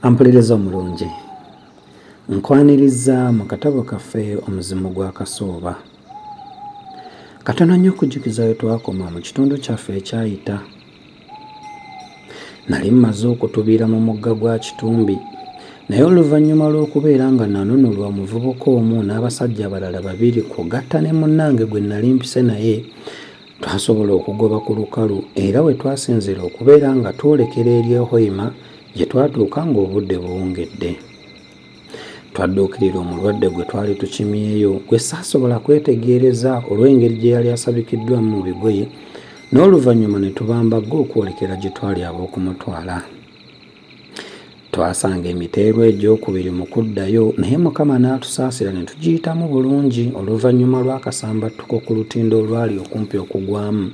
Ampuliriza omulungi, nkwaniriza mu katabo kaffe omuzimu gwa Kasooba. Katono nnyo okujjukiza we twakoma mu kitundu kyaffe ekyayita. Nali mmaze okutubiira mu mugga gwa Kitumbi, naye oluvannyuma lw'okubeera nga nanunulwa omuvubuka omu n'abasajja abalala babiri kugatta ne munnange gwe nali mpise naye, twasobola okugoba ku lukalu era we twasinzira okubeera nga twolekera eri e Hoima gye twatuuka ng'obudde buwungedde. Twadduukirira omulwadde gwe twali tukimyeyo gwe saasobola kwetegereza olw'engeri gye yali asabikiddwamu mu bigoye, n'oluvannyuma ne tubambagga okwolekera gye twali ab'okumutwala. Twasanga emiteerwa egyokubiri mu kuddayo naye Mukama n'atusaasira ne tugiyitamu bulungi oluvannyuma lw'akasambattuko ku lutindo olwali okumpi okugwamu.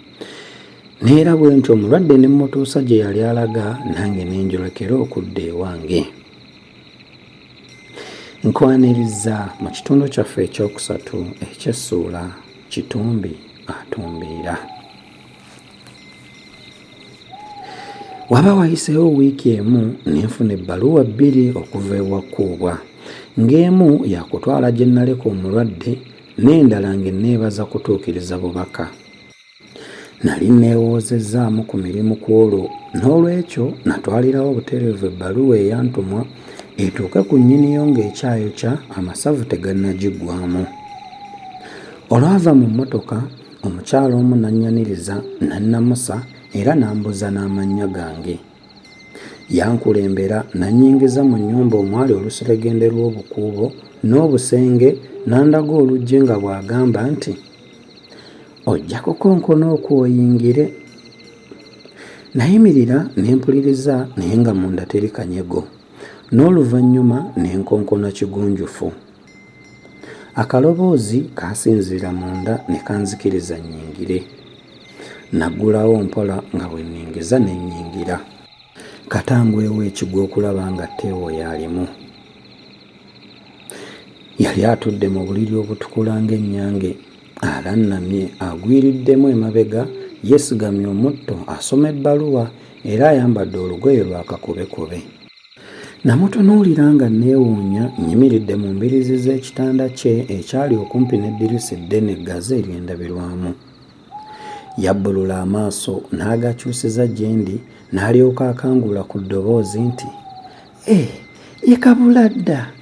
Neera bwe ntyo omulwadde ne mmutuusa gye yali alaga, nange ne njolekera okudda ewange. Nkwaniriza mu kitundu kyaffe ekyokusatu eky'essuula Kitumbi atumbiira. Waba wayiseewo wiiki emu ne nfuna ebbaluwa bbiri okuva ewa Kkuubwa, ng'emu yakutwala gye naleka omulwadde n'endala ng'enneebaza kutuukiriza bubaka. Nali neewoozezaamu ku mirimu ku olwo, n'olwekyo natwalirawo obutereevu ebbaluwa eyantumwa etuuke ku nnyiniyo ng'ekyayokya amasavu tegannagiggwamu. Olwava mu mmotoka, omukyala omu n'annyaniriza n'annamusa era n'ambuza n'amannya gange. Yankulembera n'annyingiza mu nnyumba omwali oluseregende lw'obukuubo n'obusenge, n'andaga oluggi nga bw'agamba nti, "Ojja kukonkona okwoyingire." Nayimirira ne mpuliriza naye nga munda teri kanyego, n'oluvannyuma ne nkonkona kigunjufu. Akaloboozi kaasinzira munda ne kanzikiriza nnyingire. Naggulawo mpola nga bwe nningiza ne nnyingira. Katangwewo ekigwo okulaba nga Teewo y'alimu. Yali atudde mu buliri obutukula ng'ennyange, alannamye agwiriddemu emabega, yeesigamye omutto asoma ebbaluwa era ayambadde olugoye lwa kakobekobe. Namutunuulira nga neewuunya nnyimiridde mu mbiriizi z'ekitanda kye ekyali okumpi n'eddirisa eddene eggazi ery'endabirwamu. Yabbulula amaaso n'agakyusiza gye ndi, n'alyoka akangula ku ddoboozi nti, "Ye Kabuladda,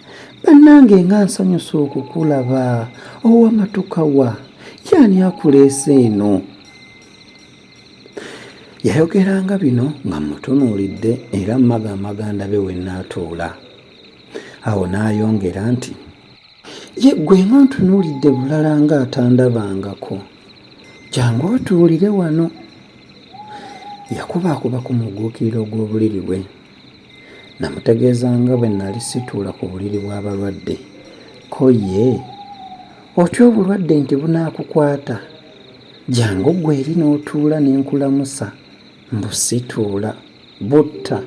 bannange nga nsanyusa okukulaba, ow'amatuka wa, y'ani akuleese eno?" Yayogeranga bino nga mmutunuulidde era mmagamaga ndabe we nnaatuula. Awo n'ayongera nti, "Ye ggwe nga ntunuulidde bulala ng'atandabangako. Jangu otuulire wano." Yakubaakuba ku mugguukiriro gw'obuliri bwe. Namutegeeza nga bwe nali situula ku buliri bw'abalwadde. "Ko ye, otya obulwadde nti bunaakukwata? Jangu ggwe eri n'otuula ne nkulamusa." Mbu situula, butta.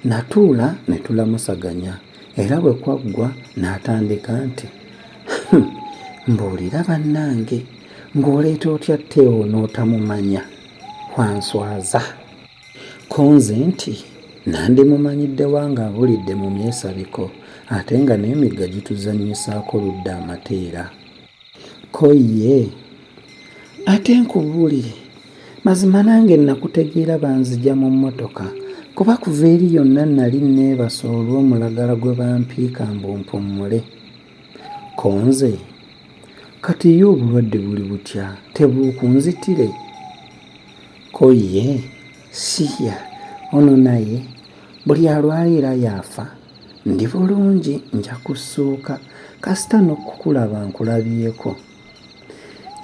Natuula ne tulamusaganya era bwe kwaggwa n'atandika nti, "Mbuulira bannange, ng'oleeta otya Teewo n'otamumanya? Wanswaza." Ko nze nti nandimumanyidde wanga abulidde mu myesabiko ate nga n'emigga gituzannyisaako ludda amateera. "Ko ye, ate nkubuulire, mazima nange nakutegeera banzija mu mmotoka kuba kuva eri yonna nali neebasa olw'omulagala gwe bampiika mbu mpummule. Ko nze, kati ye obulwadde buli butya tebuukunzitire?" "Ko ye, siya, ono naye buli alwalira yaafa. Ndi bulungi, nja kussuuka kasita n'okukulaba nkulabyeko.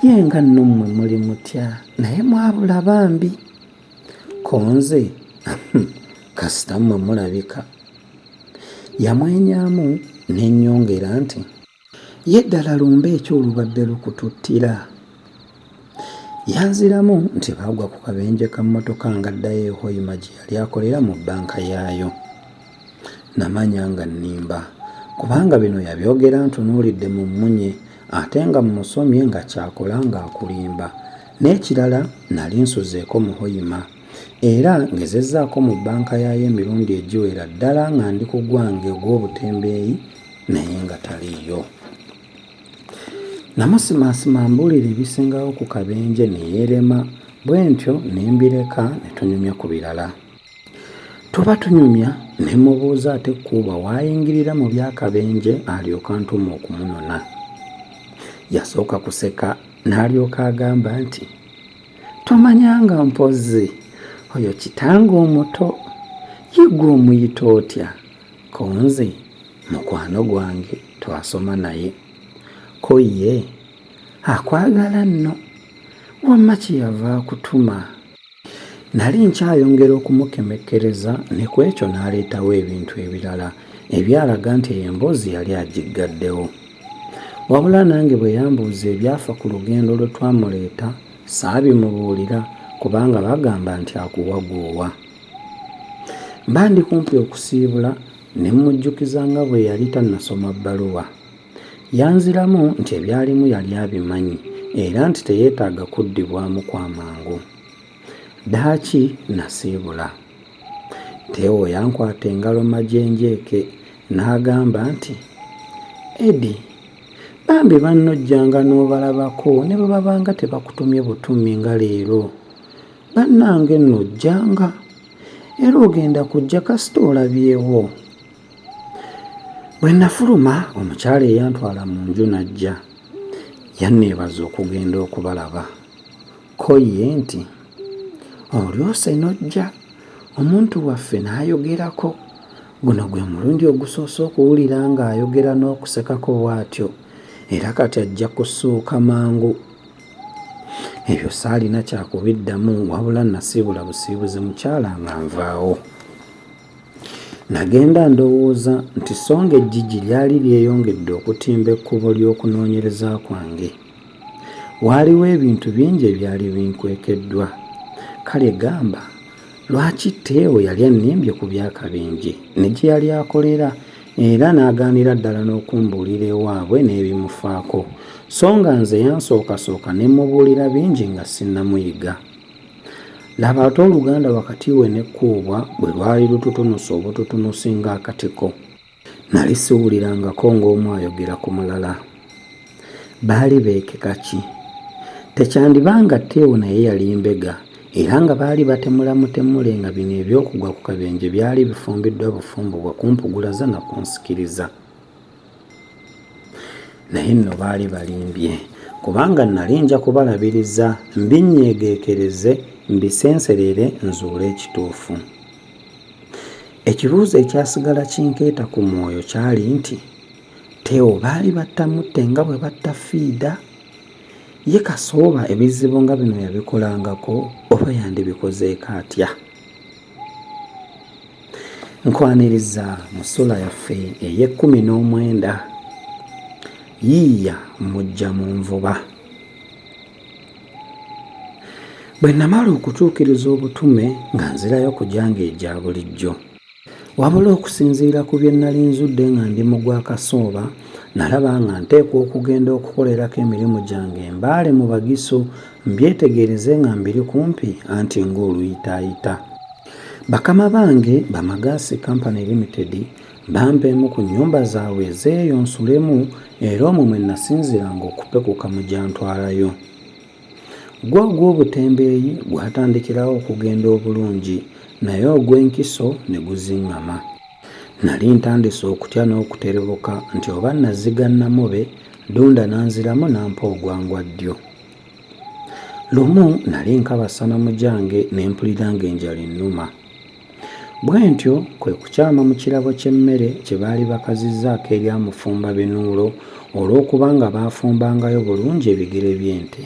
Ye nga nno mmwe muli mutya naye mwabula bambi." Ko nze, kasita mmwe mulabika. Yamwenyaamu ne nnyongera nti, "Ye ddala lumba ekyo olubadde lukututtira." Yanziramu nti baagwa ku kabenje ka mmotoka ng'addayo e Hoima gye yali akolera mu bbanka yaayo. Namanya nga nnimba kubanga bino yabyogera ntunuulidde mu mmunye ate nga mmusomye nga kyakola ng'akulimba, n'ekirala nali nsuzeeko mu Hoima era ngezezzaako mu bbanka yayo emirundi egiwera ddala nga ndi ku gwange ogw'obutembeeyi naye nga taliiyo. Namusimaasima mbuulira ebisingawo ku kabenje ne yeerema, bwe ntyo ne mbireka ne tunyumya ku birala. Tuba tunyumya ne mubuuza ate Kuuba waayingirira mu by'akabenje alyoka ntuma okumunona. Yasooka kuseka n'alyoka agamba nti, tomanyanga mpozzi oyo kitange omuto, ye gwe omuyita otya? Ko nze mukwano gwange twasoma naye. Ko ye akwagala nno, wamma kyeyava akutuma. Nali nkyayongera okumukemekkereza ne ku ekyo n'aleetawo ebintu ebirala ebyalaga nti emboozi yali agiggaddewo. Wabula nange bwe yambuuza ebyafa ku lugendo lwe twamuleeta saabimubuulira kubanga bagamba nti akuwagoowa. Mba ndi kumpi okusiibula ne mmujjukiza nga bwe yali tannasoma bbaluwa. Yanziramu nti ebyalimu yali abimanyi era nti teyeetaaga kuddibwamu kw'amangu. Ddaaki nasiibula. Teewo yankwata engalo majenjeeke n'agamba nti, Edi, bambi bannojjanga n'obalabako ne bwe babanga tebakutumye butumi nga leero. Bannange nnojjanga era ogenda kujja kasita olabyewo. Bwe nafuluma omukyala eyantwala mu nju n'ajja. Yanneebaza okugenda okubalaba. Ko ye nti, olyose n'ojja, omuntu waffe n'ayogerako. Guno gwe mulundi ogusoose okuwulira ng'ayogera n'okusekako bw'atyo, era kati ajja kusuuka mangu. Ebyo saalina kyakubiddamu wabula nasiibula busiibuzi mukyala nga nvaawo. Nagenda ndowooza nti songa ejjigi lyali lyeyongedde okutimba ekkubo ly'okunoonyereza kwange. Waaliwo ebintu bingi ebyali binkwekeddwa. Kale gamba, lwaki Teewo yali annimbye ku by'akabenje ne gye yali akolera era n'agaanira ddala n'okumbuulira ewaabwe n'ebimufaako, so nga nze yansookasooka ne mubuulira bingi nga sinnamuyiga. Laba ate oluganda wakati we ne Kuubwa bwe lwali lututunusa obututunusi ng'akatiko. Nali siwulirangako ng'omu ayogera ku mulala. Baali beekeka ki? Tekyandibanga Teewo naye yali mbega era nga baali batemulamutemule nga bino eby'okugwa ku kabenje byali bifumbiddwa bufumbo bwa kumpugulaza na kunsikiriza. Naye nno baali balimbye kubanga nali nja kubalabiriza mbinyeegeekereze mbisenserere nzuule ekituufu. Ekibuuzo ekyasigala kinkeeta ku mwoyo kyali nti, Teewo baali battamutte nga bwe batta Fiida? Ye Kasooba ebizibu nga bino yabikolangako oba yandibikozeeko atya? Nkwaniriza mu ssula yaffe ey'e19 yiiya mujja mu nvuba. Bwe namala okutuukiriza obutume nga nzirayo kujanga egya bulijjo. Wabula okusinziira ku bye nali nzudde nga ndi mu gwa Kasooba, nalaba nga nteekwa okugenda okukolerako emirimu gyange embaale mu Bagiso mbyetegereze nga mbiri kumpi anti ng'oluyitaayita. Bakama bange Bamagaasi Company Limited bampeemu ku nnyumba zaabwe ez'eyo nsulemu era omwo mwe nasinziranga okupekuka mu gyantwalayo. Gwo ogw'obutembeeyi gwatandikirawo okugenda obulungi naye ogw'enkiso ne guziŋŋama. Nali ntandise okutya n'okuterebuka nti oba naziga Namobe Dunda nanziramu nampa ogwangwa ddyo. Lumu nali nkabasana mu gyange ne mpulira ng'enjala ennuma. Bwe ntyo kwe kukyama mu kirabo ky'emmere kye baali bakazizzaako eryamufumba binuulo olw'okuba nga baafumbangayo bulungi ebigere by'ente.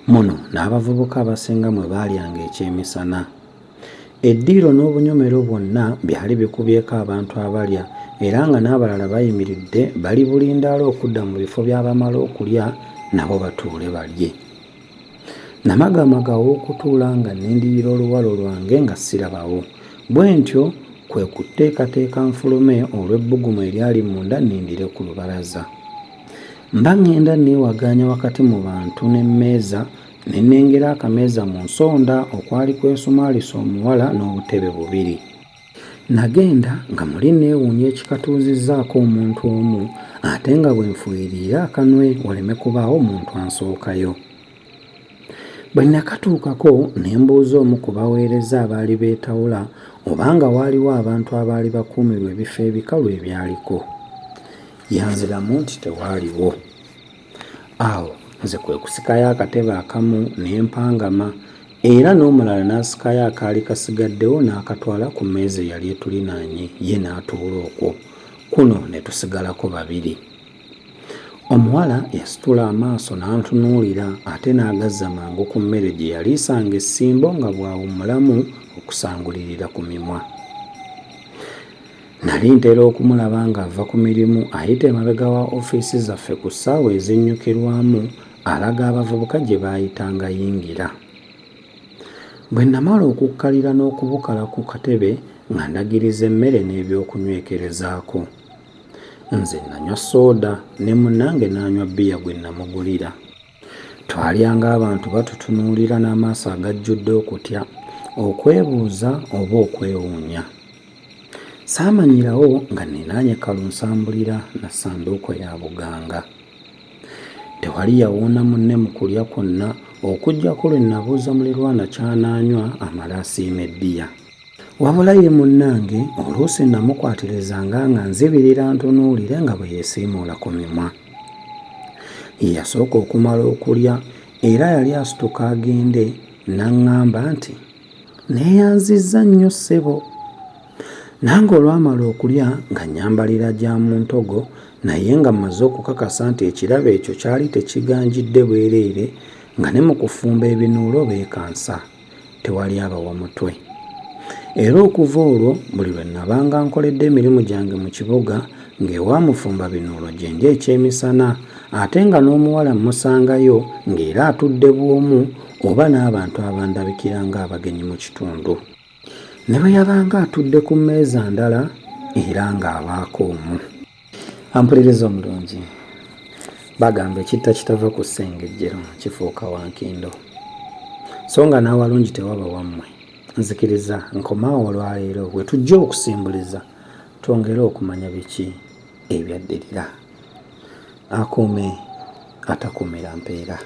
Muno n'abavubuka abasinga mwe baalyanga ekyemisana. Eddiiro n'obunyomero bwonna byali bikubyeko abantu abalya era nga n'abalala bayimiridde bali bulindaala okudda mu bifo by'abamala okulya nabo batuule balye. Namagamaga w'okutuula nga nindiyira oluwalo lwange nga sirabawo. Bwe ntyo kwe kuteekateeka nfulume olw'ebbugumu eryali munda nindire ku lubalaza. Mba ngenda neewagaanya wakati mu bantu n'emmeeza ne nnengera akameeza mu nsonda okwali kwesumaalisa omuwala n'obutebe bubiri. Nagenda nga muli neewuunya ekikatuuzizzaako omuntu omu, ate nga bwe nfuuyirira akanwe waleme kubaawo muntu ansookayo. Bwe nakatuukako ne mbuuza omu ku baweereza abaali beetawula obanga waaliwo abantu abaali bakuumirwa ebifo ebikalu ebyaliko. Yanziramu nti tewaaliwo. Awo nze kwe kusikayo akatebe akamu ne mpangama, era n'omulala n'asikayo akaali kasigaddewo n'akatwala ku mmeeza eyali etulinaanye, ye n'atuula okwo. Kuno ne tusigalako babiri. Omuwala yasitula amaaso n'antunuulira ate n'agazza mangu ku mmere gye yaliisanga essimbo nga bw'awummulamu okusangulirira ku mimwa. Nali ntera okumulaba ng'ava ku mirimu ayita emabega wa ofiisi zaffe ku ssaawa ezinnyukirwamu alaga abavubuka gye baayitanga yingira. Bwe namala okukkalira n'okubukala ku katebe nga ndagiriza emmere n'ebyokunywekerezaako. Nze nanywa sooda ne munnange n'anywa bbiya gwe namugulira. Twalyanga abantu batutunuulira n'amaaso agajjudde okutya, okwebuuza oba okwewuunya. Saamanyirawo nga ninaanye kalunsambulira na ssanduuko ya buganga. Tewali yawuuna munne mu kulya kwonna okuggyako lwe nabuuza mulirwana ky'anaanywa amale asiima ebbiya. Wabula ye munnange oluusi namukwatirizanga nga nzibirira ntunuulire nga bwe yeesiimuula ku mimwa. Yasooka okumala okulya era yali asituka agende n'aŋŋamba nti, "Neeyanzizza nnyo ssebo." Nange olwamala okulya nga nnyambalira gya mu ntogo naye nga mmaze okukakasa nti ekirabo ekyo kyali tekiganjidde bwereere nga ne mu kufumba ebinuulo beekansa, tewali abawa mutwe. Era okuva olwo buli lwe nabanga nkoledde emirimu gyange mu kibuga ng'ewamufumba binuulo gye ndya ekyemisana, ate nga n'omuwala mmusangayo ng'era atudde bw'omu oba n'abantu abandabikira ng'abagenyi mu kitundu. Ne bwe yabanga atudde ku mmeeza ndala era ng'abaako omu. Ampuliriza omulungi, bagamba ekitta kitava ku ssengejjero kifuuka wankindo. So nga n'awalungi tewaba wammwe. Nzikiriza nkomaawo olwaleero bwe tujja okusimbuliza twongere okumanya biki ebyaddirira. Akuume atakuumira mpeera.